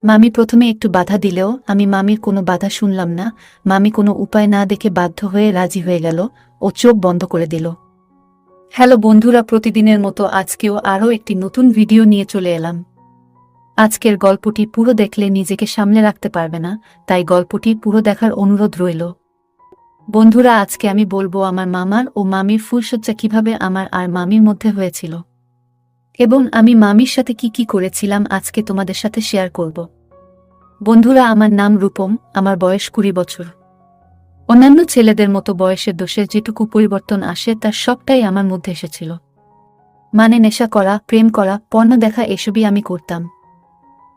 মামি প্রথমে একটু বাধা দিলেও আমি মামির কোনো বাধা শুনলাম না। মামি কোনো উপায় না দেখে বাধ্য হয়ে রাজি হয়ে গেল ও চোখ বন্ধ করে দিল। হ্যালো বন্ধুরা, প্রতিদিনের মতো আজকেও আরও একটি নতুন ভিডিও নিয়ে চলে এলাম। আজকের গল্পটি পুরো দেখলে নিজেকে সামলে রাখতে পারবে না, তাই গল্পটি পুরো দেখার অনুরোধ রইল। বন্ধুরা, আজকে আমি বলবো আমার মামার ও মামির ফুলশয্যা কিভাবে আমার আর মামির মধ্যে হয়েছিল এবং আমি মামির সাথে কি কি করেছিলাম আজকে তোমাদের সাথে শেয়ার করব। বন্ধুরা, আমার নাম রূপম, আমার বয়স 20 বছর। অন্যান্য ছেলেদের মতো বয়সের দোষে যেটুকু পরিবর্তন আসে তার সবটাই আমার মধ্যে এসেছিল। মানে নেশা করা, প্রেম করা, পর্ন দেখা, এসবই আমি করতাম।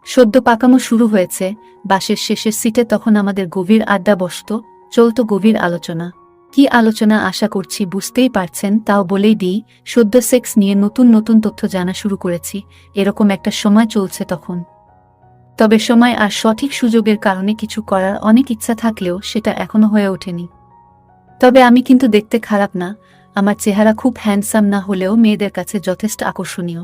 সদ্য পাকামো শুরু হয়েছে। বাসের শেষের সিটে তখন আমাদের গভীর আড্ডা বসত, চলত গভীর আলোচনা। কি আলোচনা আশা করছি বুঝতেই পারছেন, তাও বলেই দিই, সদ্য সেক্স নিয়ে নতুন নতুন তথ্য জানা শুরু করেছি, এরকম একটা সময় চলছে তখন। তবে সময় আর সঠিক সুযোগের কারণে কিছু করার অনেক ইচ্ছা থাকলেও সেটা এখনো হয়ে ওঠেনি। তবে আমি কিন্তু দেখতে খারাপ না, আমার চেহারা খুব হ্যান্ডসাম না হলেও মেয়েদের কাছে যথেষ্ট আকর্ষণীয়।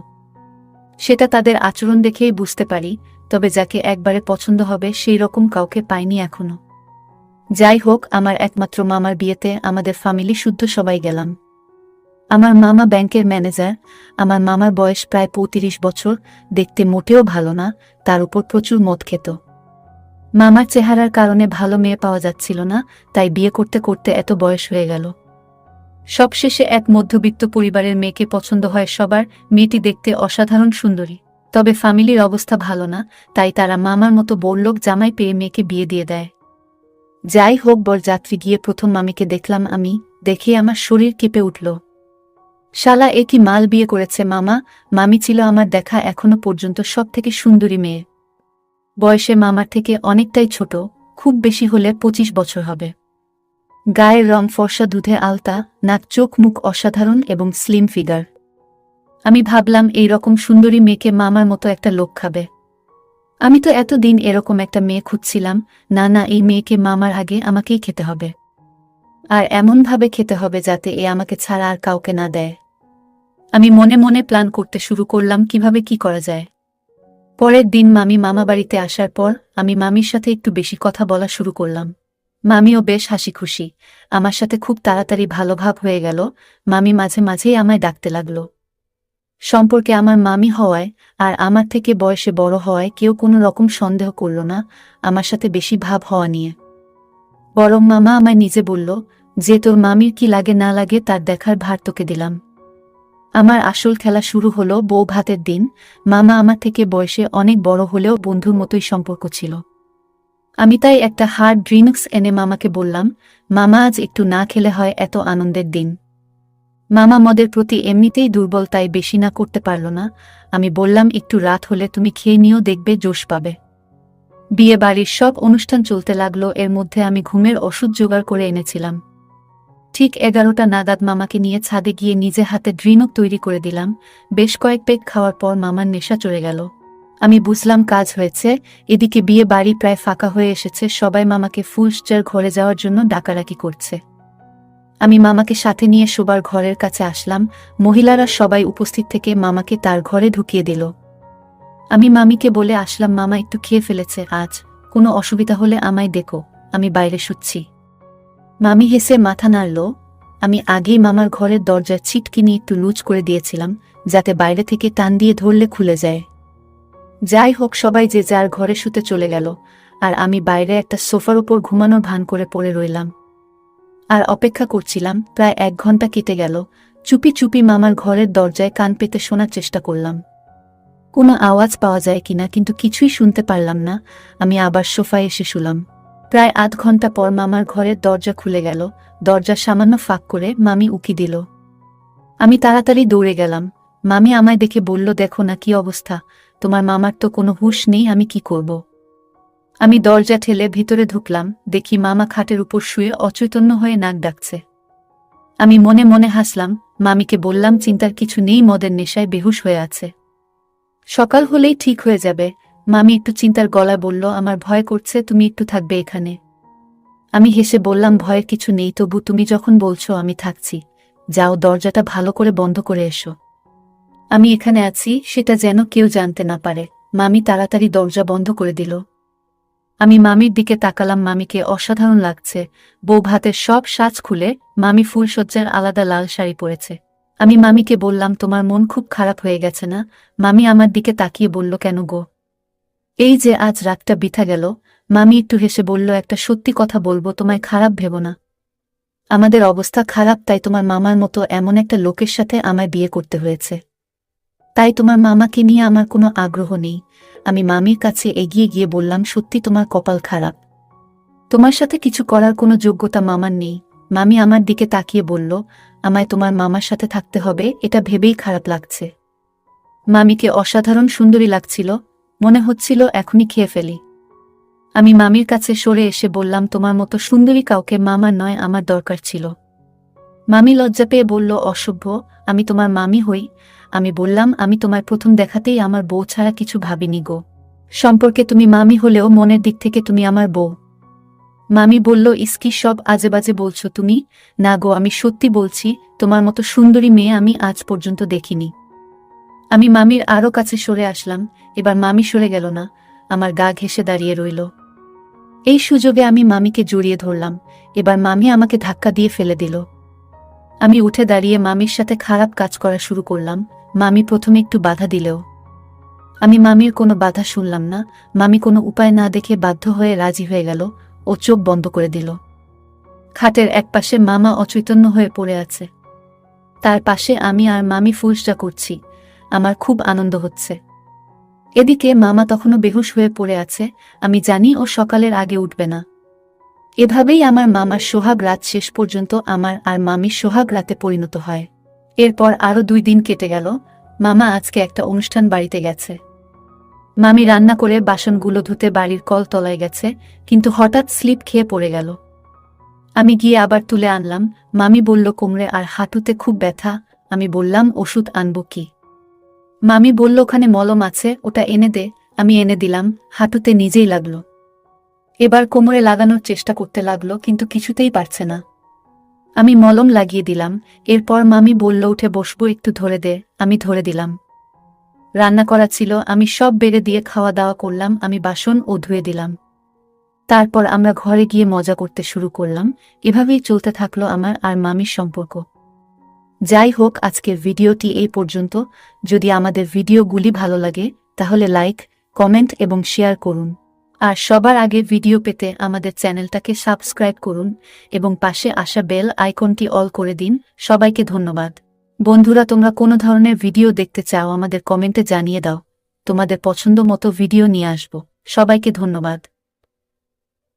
সেটা তাদের আচরণ দেখেই বুঝতে পারি, তবে যাকে একবারে পছন্দ হবে সেই রকম কাউকে পাইনি এখনো। যাই হোক, আমার একমাত্র মামার বিয়েতে আমাদের ফ্যামিলি শুদ্ধ সবাই গেলাম। আমার মামা ব্যাংকের ম্যানেজার। আমার মামার বয়স প্রায় 35 বছর, দেখতে মোটেও ভালো না, তার উপর প্রচুর মদ খেত। মামার চেহারার কারণে ভালো মেয়ে পাওয়া যাচ্ছিল না, তাই বিয়ে করতে করতে এত বয়স হয়ে গেল। সবশেষে এক মধ্যবিত্ত পরিবারের মেয়েকে পছন্দ হয় সবার। মেয়েটি দেখতে অসাধারণ সুন্দরী, তবে ফ্যামিলির অবস্থা ভালো না, তাই তারা মামার মতো বড়লোক জামাই পেয়ে মেয়েকে বিয়ে দিয়ে দেয়। যাই হোক, বরযাত্রী গিয়ে প্রথম মামিকে দেখলাম আমি, দেখে আমার শরীর কেঁপে উঠল। শালা, এ কি মাল বিয়ে করেছে মামা! মামি ছিল আমার দেখা এখনো পর্যন্ত সব থেকে সুন্দরী মেয়ে। বয়সে মামার থেকে অনেকটাই ছোট, খুব বেশি হলে 25 বছর হবে। গায়ের রং ফর্সা, দুধে আলতা, নাক, চোখ, মুখ অসাধারণ এবং স্লিম ফিগার। আমি ভাবলাম এই রকম সুন্দরী মেয়েকে মামার মতো একটা লোক খাবে। আমি তো এতদিন এরকম একটা মেয়ে খুঁজছিলাম। না না, এই মেয়েকে মামার আগে আমাকেই খেতে হবে, আর এমনভাবে খেতে হবে যাতে এ আমাকে ছাড়া আর কাউকে না দেয়। আমি মনে মনে প্ল্যান করতে শুরু করলাম কিভাবে কি করা যায়। পরের দিন মামি মামা বাড়িতে আসার পর আমি মামির সাথে একটু বেশি কথা বলা শুরু করলাম। মামিও বেশ হাসি খুশি, আমার সাথে খুব তাড়াতাড়ি ভালো ভাব হয়ে গেল। মামি মাঝে মাঝেই আমায় ডাকতে লাগল। সম্পর্কে আমার মামি হওয়ায় আর আমার থেকে বয়সে বড় হওয়ায় কেউ কোনো রকম সন্দেহ করল না আমার সাথে বেশি ভাব হওয়া নিয়ে। বরং মামা আমায় নিজে বলল যে তোর মামির কি লাগে না লাগে তার দেখার ভার তোকে দিলাম। আমার আসল খেলা শুরু হলো বউ ভাতের দিন। মামা আমার থেকে বয়সে অনেক বড় হলেও বন্ধুর মতোই সম্পর্ক ছিল। আমি তাই একটা হার্ড ড্রিঙ্কস এনে মামাকে বললাম, মামা আজ একটু না খেলে হয় এত আনন্দের দিন। মামা মদের প্রতি এমনিতেই দুর্বল, তাই বেশি না করতে পারল না। আমি বললাম, একটু রাত হলে তুমি খেয়ে নিও, দেখবে জোশ পাবে। বিয়ে বাড়ির সব অনুষ্ঠান চলতে লাগলো, এর মধ্যে আমি ঘুমের ওষুধ জোগাড় করে এনেছিলাম। ঠিক 11টা নাগাদ মামাকে নিয়ে ছাদে গিয়ে নিজে হাতে ড্রিঙ্ক তৈরি করে দিলাম। বেশ কয়েক পেগ খাওয়ার পর মামার নেশা চড়ে গেল। আমি বুঝলাম কাজ হয়েছে। এদিকে বিয়ে বাড়ি প্রায় ফাঁকা হয়ে এসেছে, সবাই মামাকে ফুলশয্যার ঘরে যাওয়ার জন্য ডাকাডাকি করছে। আমি মামাকে সাথে নিয়ে শোবার ঘরের কাছে আসলাম। মহিলারা সবাই উপস্থিত থেকে মামাকে তার ঘরে ঢুকিয়ে দিল। আমি মামিকে বলে আসলাম, মামা একটু খেয়ে ফেলেছে, আজ কোনো অসুবিধা হলে আমায় ডেকো, আমি বাইরে শুচ্ছি। মামি হেসে মাথা নাড়ল। আমি আগেই মামার ঘরের দরজার ছিটকিনি একটু লুজ করে দিয়েছিলাম, যাতে বাইরে থেকে টান দিয়ে ধরলে খুলে যায়। যাই হোক, সবাই যে যার ঘরে শুতে চলে গেল, আর আমি বাইরে একটা সোফার উপর ঘুমানোর ভান করে পড়ে রইলাম আর অপেক্ষা করছিলাম। প্রায় 1 ঘন্টা কেটে গেল। চুপি চুপি মামার ঘরের দরজায় কান পেতে শোনার চেষ্টা করলাম কোনো আওয়াজ পাওয়া যায় কিনা, কিন্তু কিছুই শুনতে পারলাম না। আমি আবার সোফায় এসে শুলাম। প্রায় আধ ঘন্টা পর মামার ঘরের দরজা খুলে গেল। দরজা সামান্য ফাঁক করে মামি উকি দিল। আমি তাড়াতাড়ি দৌড়ে গেলাম। মামি আমায় দেখে বলল, দেখো না কি অবস্থা, তোমার মামার তো কোনো হুঁশ নেই, আমি কি করব। আমি দরজা ঠেলে ভিতরে ঢুকলাম, দেখি মামা খাটের উপর শুয়ে অচৈতন্য হয়ে নাক ডাকছে। আমি মনে মনে হাসলাম। মামিকে বললাম, চিন্তার কিছু নেই, মদের নেশায় বেহুশ হয়ে আছে, সকাল হলেই ঠিক হয়ে যাবে। মামি একটু চিন্তার গলায় বলল, আমার ভয় করছে, তুমি একটু থাকবে এখানে। আমি হেসে বললাম, ভয়ের কিছু নেই, তবু তুমি যখন বলছো আমি থাকছি। যাও, দরজাটা ভালো করে বন্ধ করে এসো। আমি এখানে আছি সেটা যেন কেউ জানতে না পারে। মামি তাড়াতাড়ি দরজা বন্ধ করে দিল। আমি মামির দিকে তাকালাম, মামিকে অসাধারণ লাগছে। বউ ভাতের সব সাজ খুলে মামি ফুলসজ্জার আলাদা লাল শাড়ি পরেছে। আমি মামিকে বললাম, তোমার মন খুব খারাপ হয়ে গেছে না? মামি আমার দিকে তাকিয়ে বলল, কেন গো? এই যে আজ রাতটা বৃথা গেল। মামি একটু হেসে বলল, একটা সত্যি কথা বলবো, তোমায় খারাপ ভেবো না। আমাদের অবস্থা খারাপ, তাই তোমার মামার মতো এমন একটা লোকের সাথে আমায় বিয়ে করতে হয়েছে। তাই তোমার মামাকে নিয়ে আমার কোনো আগ্রহ নেই। আমি মামির কাছে এগিয়ে গিয়ে বললাম, সত্যি তোমার কপাল খারাপ। তোমার সাথে কিছু করার কোনো যোগ্যতা মামার নেই। মামি আমার দিকে তাকিয়ে বলল, আমায় তোমার মামার সাথে থাকতে হবে, এটা ভেবেই খারাপ লাগছে। মামিকে অসাধারণ সুন্দরী লাগছিল, মনে হচ্ছিল এখনই খেয়ে ফেলি। আমি মামির কাছে সরে এসে বললাম, তোমার মতো সুন্দরী কাউকে মামার নয়, আমার দরকার ছিল। মামি লজ্জা পেয়ে বলল, অসভ্য, আমি তোমার মামি হই? আমি বললাম, আমি তোমায় প্রথম দেখাতেই আমার বউ ছাড়া কিছু ভাবিনি গো। সম্পর্কে তুমি মামি হলেও মনের দিক থেকে তুমি আমার বউ। মামি বলল, ইসকি সব আজেবাজে বলছো তুমি? না গো, আমি সত্যি বলছি, তোমার মতো সুন্দরী মেয়ে আমি আজ পর্যন্ত দেখিনি। আমি মামির আরও কাছে সরে আসলাম। এবার মামি সরে গেল না, আমার গা ঘেঁষে দাঁড়িয়ে রইল। এই সুযোগে আমি মামিকে জড়িয়ে ধরলাম। এবার মামি আমাকে ধাক্কা দিয়ে ফেলে দিল। আমি উঠে দাঁড়িয়ে মামির সাথে খারাপ কাজ করা শুরু করলাম। মামি প্রথমে একটু বাধা দিলেও আমি মামির কোনো বাধা শুনলাম না। মামি কোনো উপায় না দেখে বাধ্য হয়ে রাজি হয়ে গেল। ও চোখ বন্ধ করে দিল। খাটের একপাশে মামা অচৈতন্য হয়ে পড়ে আছে, তার পাশে আমি আর মামি ফুলসজ্জা করছি। আমার খুব আনন্দ হচ্ছে। এদিকে মামা তখনও বেহুশ হয়ে পড়ে আছে। আমি জানি ও সকালের আগে উঠবে না। এভাবেই আমার মামার সোহাগ রাত শেষ পর্যন্ত আমার আর মামির সোহাগ রাতে পরিণত হয়। এরপর আরও 2 দিন কেটে গেল। মামা আজকে একটা অনুষ্ঠান বাড়িতে গেছে। মামি রান্না করে বাসনগুলো ধুতে বাড়ির কল তলায় গেছে, কিন্তু হঠাৎ স্লিপ খেয়ে পড়ে গেল। আমি গিয়ে আবার তুলে আনলাম। মামি বলল, কোমরে আর হাঁটুতে খুব ব্যথা। আমি বললাম, ওষুধ আনবো কি? মামি বলল, ওখানে মলম আছে, ওটা এনে দে। আমি এনে দিলাম। হাঁটুতে নিজেই লাগলো। এবার কোমরে লাগানোর চেষ্টা করতে লাগলো, কিন্তু কিছুতেই পারছে না। আমি মলম লাগিয়ে দিলাম। এরপর মামি বলল, উঠে বসবো, একটু ধরে দে। আমি ধরে দিলাম। রান্না করা ছিল, আমি সব বেড়ে দিয়ে খাওয়া দাওয়া করলাম। আমি বাসন ও ধুয়ে দিলাম। তারপর আমরা ঘরে গিয়ে মজা করতে শুরু করলাম। এভাবেই চলতে থাকলো আমার আর মামির সম্পর্ক। যাই হোক, আজকের ভিডিওটি এই পর্যন্ত। যদি আমাদের ভিডিওগুলি ভালো লাগে তাহলে লাইক, কমেন্ট এবং শেয়ার করুন। আর সবার আগে ভিডিও পেতে আমাদের চ্যানেলটাকে সাবস্ক্রাইব করুন এবং পাশে আসা বেল আইকনটি অল করে দিন। সবাইকে ধন্যবাদ। বন্ধুরা, তোমরা কোনো ধরনের ভিডিও দেখতে চাও আমাদের কমেন্টে জানিয়ে দাও। তোমাদের পছন্দ মতো ভিডিও নিয়ে আসব। সবাইকে ধন্যবাদ।